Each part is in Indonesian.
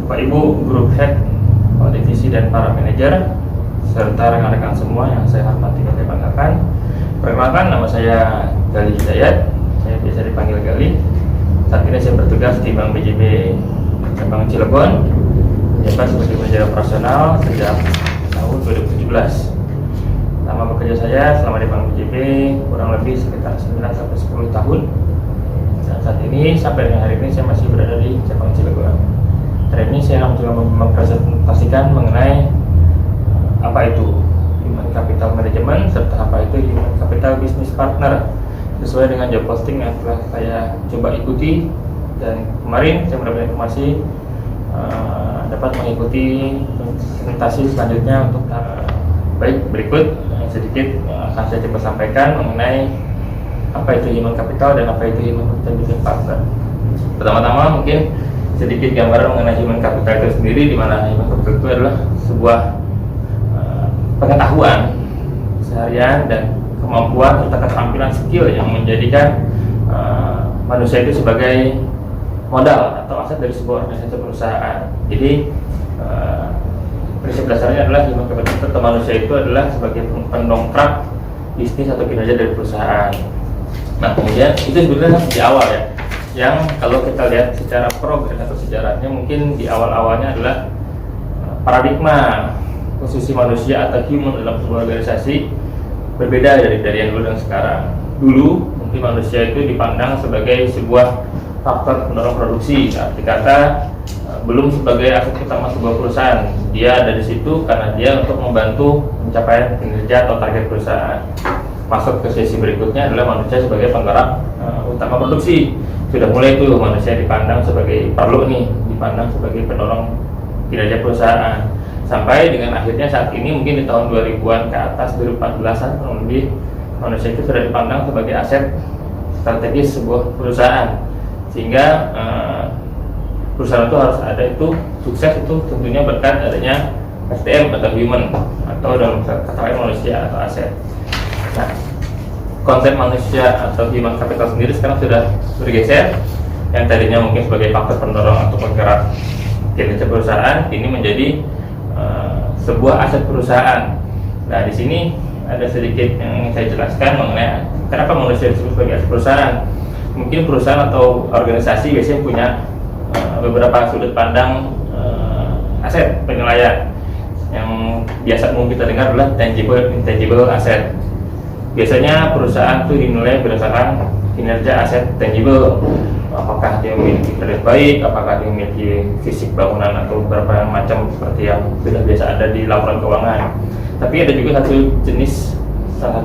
Bapak Ibu, Group Head, Divisi dan para manajer, serta rekan-rekan semua yang saya hormati dan banggakan. Perkenalkan, nama saya Gali Hidayat, saya biasa dipanggil Gali. Saat ini saya bertugas di Bank BJB Cabang Cilegon, menjabat sebagai manajer operasional sejak tahun 2017. Lama bekerja saya selama di Bank BJB kurang lebih sekitar 9-10 tahun. Dan saat ini sampai dengan hari ini saya masih berada di Cabang Cilegon. Hari ini saya akan mencoba mempresentasikan mengenai apa itu Human Capital Management serta apa itu Human Capital Business Partner sesuai dengan job posting yang telah saya coba ikuti, dan kemarin saya mendapat informasi dapat mengikuti presentasi selanjutnya untuk baik berikut sedikit akan saya coba sampaikan mengenai apa itu Human Capital dan apa itu Human Capital Business Partner. Pertama-tama mungkin sedikit gambaran mengenai Human Capital itu sendiri, di mana Human Capital itu adalah sebuah pengetahuan seharian dan kemampuan serta keterampilan skill yang menjadikan manusia itu sebagai modal atau aset dari sebuah organisasi perusahaan. Jadi prinsip dasarnya adalah Human Capital serta manusia itu adalah sebagai pendongkrak bisnis atau kinerja dari perusahaan. Nah, kemudian itu sebenarnya di awal ya, yang kalau kita lihat secara progres atau sejarahnya mungkin di awal-awalnya adalah paradigma posisi manusia atau human dalam sebuah organisasi berbeda dari yang dulu dan sekarang. Dulu mungkin manusia itu dipandang sebagai sebuah faktor pendorong produksi, arti kata belum sebagai aset utama sebuah perusahaan. Dia ada di situ karena dia untuk membantu pencapaian kinerja atau target perusahaan. Masuk ke sesi berikutnya adalah manusia sebagai penggerak utama produksi. Sudah mulai itu manusia dipandang sebagai perlu nih, dipandang sebagai pendorong kinerja perusahaan. Sampai dengan akhirnya saat ini mungkin di tahun 2000-an ke atas, 2014-an kurang lebih, manusia itu sudah dipandang sebagai aset strategis sebuah perusahaan. Sehingga perusahaan itu harus ada, itu sukses itu tentunya berkat adanya SDM atau human, atau dalam kata lain manusia atau aset. Nah, konsep manusia atau human capital sendiri sekarang sudah bergeser, yang tadinya mungkin sebagai faktor pendorong atau penggerak kinerja perusahaan, ini menjadi sebuah aset perusahaan. Nah, di sini ada sedikit yang ingin saya jelaskan mengenai kenapa manusia disebut sebagai aset perusahaan. Mungkin perusahaan atau organisasi biasanya punya beberapa sudut pandang aset penilaian. Yang biasa umum kita dengar adalah tangible, intangible asset. Biasanya perusahaan itu dinilai berdasarkan kinerja aset tangible, apakah dia memiliki kredit baik, apakah dia memiliki fisik bangunan atau beberapa macam seperti yang sudah biasa ada di laporan keuangan. Tapi ada juga salah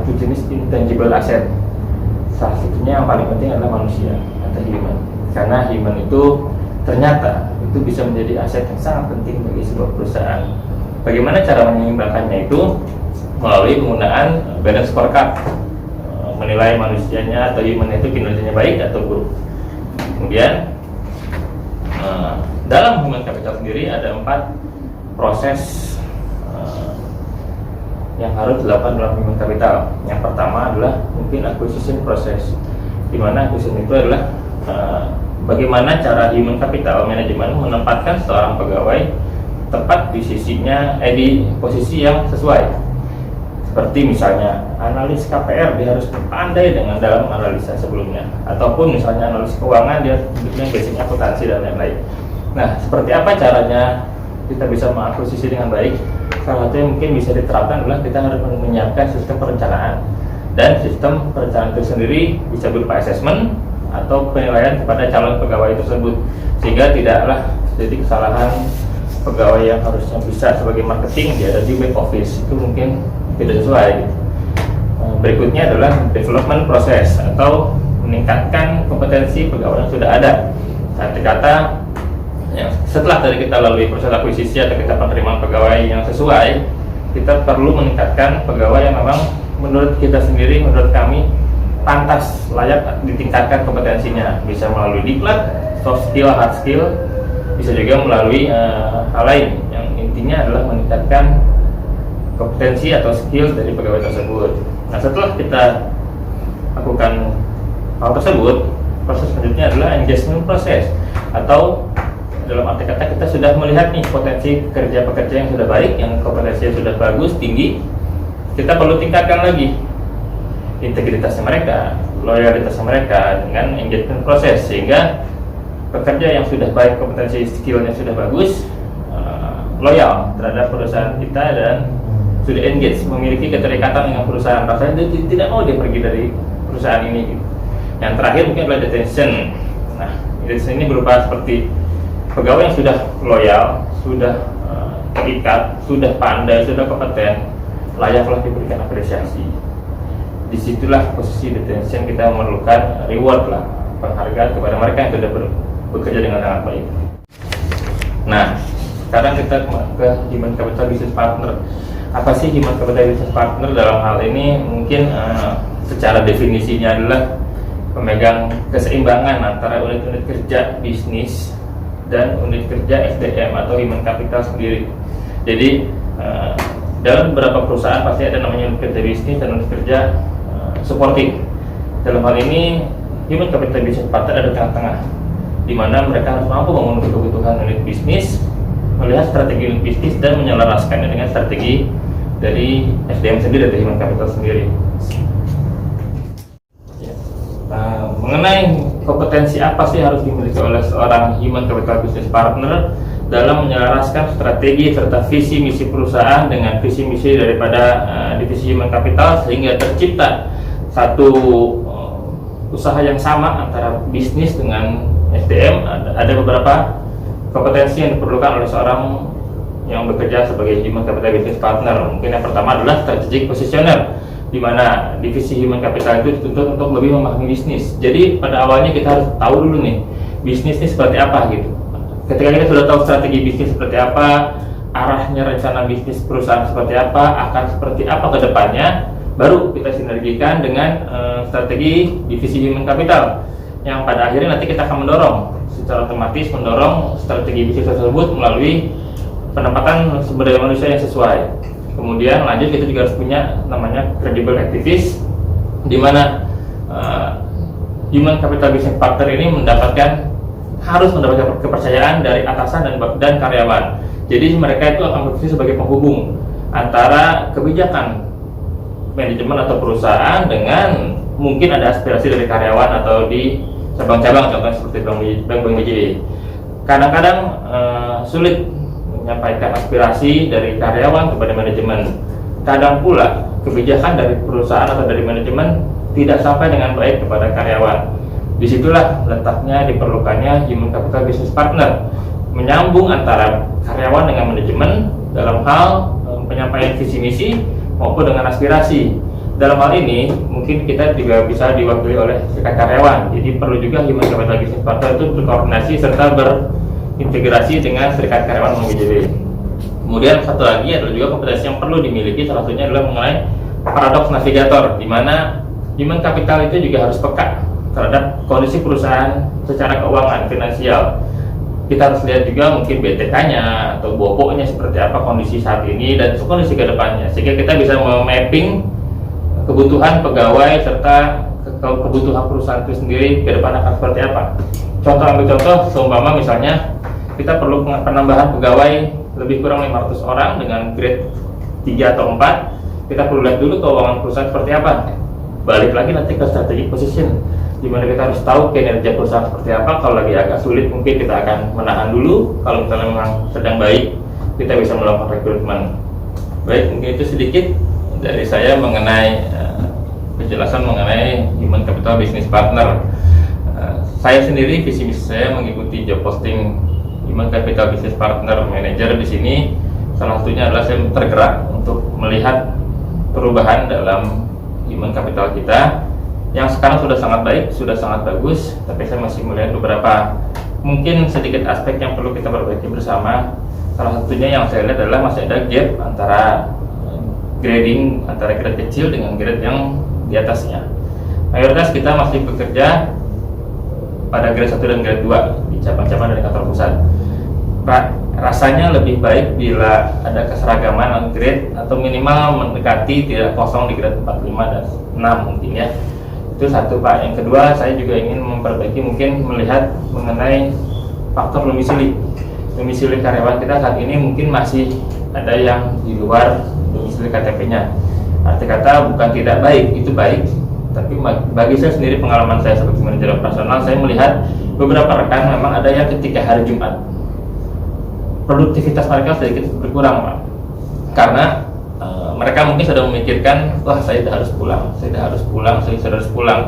satu jenis intangible asset. Salah satunya yang paling penting adalah manusia atau human, karena human itu ternyata itu bisa menjadi aset yang sangat penting bagi sebuah perusahaan. Bagaimana cara menyeimbangkannya itu? Melalui penggunaan balance scorecard, menilai manusianya atau human itu kinerjanya baik atau buruk. Kemudian dalam human capital sendiri ada 4 proses yang harus dilakukan dalam human capital. Yang pertama adalah mungkin acquisition process, di mana acquisition itu adalah bagaimana cara human capital manajemen menempatkan seorang pegawai tepat di di posisi yang sesuai. Seperti misalnya analis KPR, dia harus pandai dengan dalam analisa sebelumnya, ataupun misalnya analis keuangan, dia punya basic akuntansi dan lain-lain. Nah, seperti apa caranya kita bisa mengakuisisi dengan baik? Salah satu yang mungkin bisa diterapkan adalah kita harus menyiapkan sistem perencanaan, dan sistem perencanaan itu sendiri bisa berupa assessment atau penilaian kepada calon pegawai tersebut, sehingga tidaklah jadi kesalahan pegawai yang harusnya bisa sebagai marketing dia ada di back office, itu mungkin tidak sesuai. Berikutnya adalah development proses atau meningkatkan kompetensi pegawai yang sudah ada. Arti kata ya, setelah dari kita lalui proses akuisisi atau kita penerimaan pegawai yang sesuai, kita perlu meningkatkan pegawai yang memang menurut kita sendiri, menurut kami pantas, layak ditingkatkan kompetensinya. Bisa melalui diklat, soft skill, hard skill, bisa juga melalui hal lain yang intinya adalah meningkatkan kompetensi atau skill dari pegawai tersebut. Nah, setelah kita lakukan hal tersebut, proses selanjutnya adalah engagement proses atau Dalam arti kata kita sudah melihat nih potensi pekerja yang sudah baik, yang kompetensinya sudah bagus, tinggi. Kita perlu tingkatkan lagi integritasnya mereka, loyalitasnya mereka dengan engagement proses, sehingga pekerja yang sudah baik, kompetensi skillnya sudah bagus, loyal terhadap perusahaan kita dan sudah engage, memiliki keterikatan dengan perusahaan, rasanya dia tidak mau dia pergi dari perusahaan ini. Yang terakhir mungkin adalah detention. Nah, detention ini berupa seperti pegawai yang sudah loyal, sudah terikat, sudah pandai, sudah kompeten, layaklah diberikan apresiasi. Disitulah posisi detention kita memerlukan reward lah, penghargaan kepada mereka yang sudah bekerja dengan sangat baik. Nah, sekarang kita ke Human Capital Business Partner. Apa sih Human Capital Business Partner dalam hal ini? Mungkin secara definisinya adalah pemegang keseimbangan antara unit-unit kerja bisnis dan unit kerja SDM atau Human Capital sendiri. Jadi dalam beberapa perusahaan pasti ada namanya unit kerja bisnis dan unit kerja supporting. Dalam hal ini Human Capital Business Partner ada di tengah-tengah, di mana mereka harus mampu memenuhi kebutuhan unit bisnis, melihat strategi unit bisnis dan menyelaraskannya dengan strategi dari SDM sendiri, dari Human Capital sendiri. Mengenai kompetensi apa sih harus dimiliki oleh seorang Human Capital Business Partner dalam menyelaraskan strategi serta visi misi perusahaan dengan visi misi daripada divisi Human Capital, sehingga tercipta satu usaha yang sama antara bisnis dengan SDM. Ada beberapa kompetensi yang diperlukan oleh seorang yang bekerja sebagai Human Capital Business Partner. Mungkin yang pertama adalah strategic positioner, di mana divisi Human Capital itu dituntut untuk lebih memahami bisnis. Jadi pada awalnya kita harus tahu dulu nih bisnis ini seperti apa gitu. Ketika kita sudah tahu strategi bisnis seperti apa, arahnya rencana bisnis perusahaan seperti apa, akan seperti apa ke depannya, baru kita sinergikan dengan strategi divisi Human Capital, yang pada akhirnya nanti kita akan mendorong secara otomatis strategi bisnis tersebut melalui penempatan sumber daya manusia yang sesuai. Kemudian lanjut kita juga harus punya namanya credible activist, di mana Human Capital Business Partner ini harus mendapatkan kepercayaan dari atasan dan karyawan. Jadi mereka itu akan berfungsi sebagai penghubung antara kebijakan manajemen atau perusahaan dengan mungkin ada aspirasi dari karyawan atau di cabang-cabang, contohnya seperti Bank BJB. Kadang-kadang sulit menyampaikan aspirasi dari karyawan kepada manajemen. Kadang pula kebijakan dari perusahaan atau dari manajemen tidak sampai dengan baik kepada karyawan. Disitulah letaknya diperlukannya Human Capital Business Partner, menyambung antara karyawan dengan manajemen dalam hal penyampaian visi misi maupun dengan aspirasi. Dalam hal ini mungkin kita juga bisa diwakili oleh serikat karyawan. Jadi perlu juga Human Capital Business Partner itu berkoordinasi serta berintegrasi dengan serikat karyawan BJB. Kemudian satu lagi adalah juga kompetensi yang perlu dimiliki, salah satunya adalah mengenai paradoks navigator, di mana Human Capital itu juga harus peka terhadap kondisi perusahaan secara keuangan finansial. Kita harus lihat juga mungkin BTK-nya atau BOPO-nya seperti apa kondisi saat ini dan kondisi ke depannya, sehingga kita bisa memapping kebutuhan pegawai serta kebutuhan perusahaan itu sendiri ke depan akan seperti apa. Ambil contoh, seumpama misalnya kita perlu penambahan pegawai lebih kurang 500 orang dengan grade 3 atau 4, kita perlu lihat dulu keuangan perusahaan seperti apa. Balik lagi nanti ke strategic position, di mana kita harus tahu kinerja perusahaan seperti apa. Kalau lagi agak sulit mungkin kita akan menahan dulu, kalau misalnya memang sedang baik kita bisa melakukan rekrutmen. Baik, mungkin itu sedikit dari saya mengenai penjelasan mengenai Human Capital Business Partner. Saya sendiri visi misi saya mengikuti job posting Human Capital Business Partner Manager di sini. Salah satunya adalah saya tergerak untuk melihat perubahan dalam human capital kita yang sekarang sudah sangat baik, sudah sangat bagus, tapi saya masih melihat beberapa mungkin sedikit aspek yang perlu kita perbaiki bersama. Salah satunya yang saya lihat adalah masih ada gap antara grading antara grade kecil dengan grade yang di atasnya. Mayoritas kita masih bekerja pada grade 1 dan grade 2 di cabang-cabang dari kantor pusat. Rasanya lebih baik bila ada keseragaman grade atau minimal mendekati tidak kosong di grade 4, 5, dan 6 mungkin ya. Itu satu Pak. Yang kedua, saya juga ingin memperbaiki, mungkin melihat mengenai faktor domisili. domisili karyawan kita saat ini mungkin masih ada yang di luar domisili KTP-nya. Arti kata bukan tidak baik, itu baik. Tapi bagi saya sendiri, pengalaman saya sebagai manajer operasional, saya melihat beberapa rekan memang ada yang ketika hari Jumat produktivitas mereka sedikit berkurang, Pak. Karena mereka mungkin sudah memikirkan, wah saya sudah harus pulang,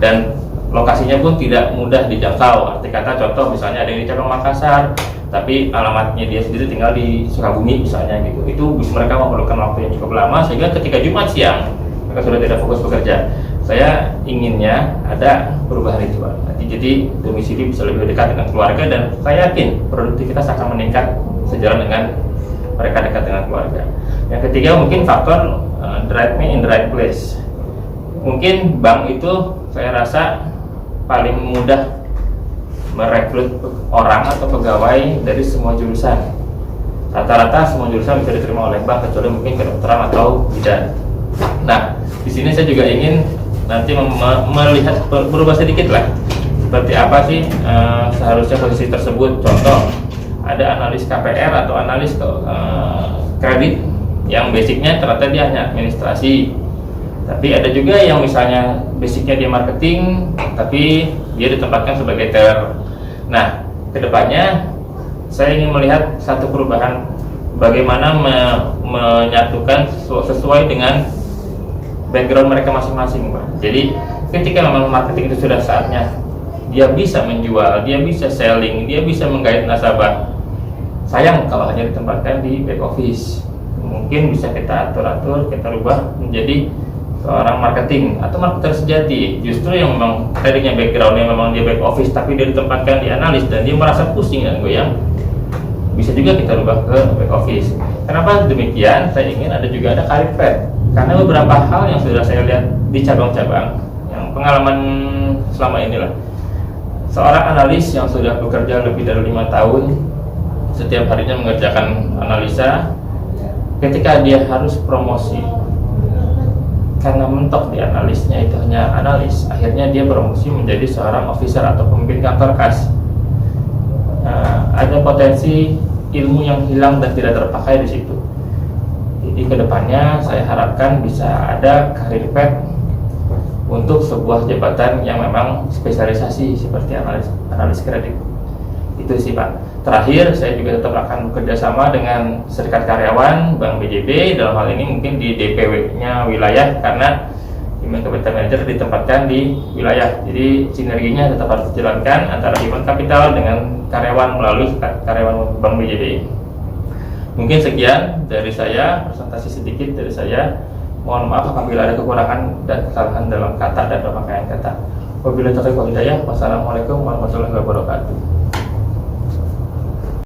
dan lokasinya pun tidak mudah dijangkau. Arti kata contoh misalnya ada yang di cabang Makassar, tapi alamatnya dia sendiri tinggal di Sukabumi misalnya gitu. Itu mereka memerlukan waktu yang cukup lama, sehingga ketika Jumat siang mereka sudah tidak fokus bekerja. Saya inginnya ada perubahan itu, Pak. Nanti jadi domisili bisa lebih dekat dengan keluarga, dan saya yakin produktivitas akan meningkat sejalan dengan mereka dekat dengan keluarga. Yang ketiga mungkin faktor drive me in the right place. Mungkin bank itu saya rasa paling mudah merekrut orang atau pegawai dari semua jurusan. Rata-rata semua jurusan bisa diterima oleh bank kecuali mungkin kedokteran atau bidan. Nah, di sini saya juga ingin nanti melihat berubah sedikit lah, seperti apa sih seharusnya posisi tersebut. Contoh, ada analis KPR atau analis kredit yang basicnya ternyata dia hanya administrasi, tapi ada juga yang misalnya basicnya dia marketing tapi dia ditempatkan sebagai teller. Nah, kedepannya saya ingin melihat satu perubahan, bagaimana menyatukan sesuai dengan background mereka masing-masing, Pak. Jadi ketika memang marketing itu sudah saatnya dia bisa menjual, dia bisa selling, dia bisa menggait nasabah, sayang kalau hanya ditempatkan di back office. Mungkin bisa kita atur-atur, kita rubah menjadi seorang marketing atau marketer sejati, justru yang memang tadinya backgroundnya memang dia back office tapi dia ditempatkan di analis dan dia merasa pusing dan goyang, bisa juga kita rubah ke back office. Kenapa demikian? Saya ingin juga ada karir path, karena beberapa hal yang sudah saya lihat di cabang-cabang, yang pengalaman selama inilah, seorang analis yang sudah bekerja lebih dari 5 tahun, setiap harinya mengerjakan analisa, ketika dia harus promosi karena mentok di analisnya itu hanya analis, akhirnya dia promosi menjadi seorang officer atau pemimpin kantor kas. Ada potensi ilmu yang hilang dan tidak terpakai di situ. Jadi kedepannya saya harapkan bisa ada career path untuk sebuah jabatan yang memang spesialisasi seperti analis kredit. Itu sih, Pak. Terakhir, saya juga tetap akan bekerja sama dengan serikat karyawan Bank BJB, dalam hal ini mungkin di DPW-nya wilayah, karena Human Capital Manager ditempatkan di wilayah. Jadi sinerginya tetap harus dijalankan antara Human Capital dengan karyawan melalui karyawan Bank BJB. Mungkin sekian dari saya, presentasi sedikit dari saya. Mohon maaf apabila ada kekurangan dan kesalahan dalam kata dan pemakaian kata. Wabillahi taufiq wal hidayah. Wassalamualaikum warahmatullahi wabarakatuh.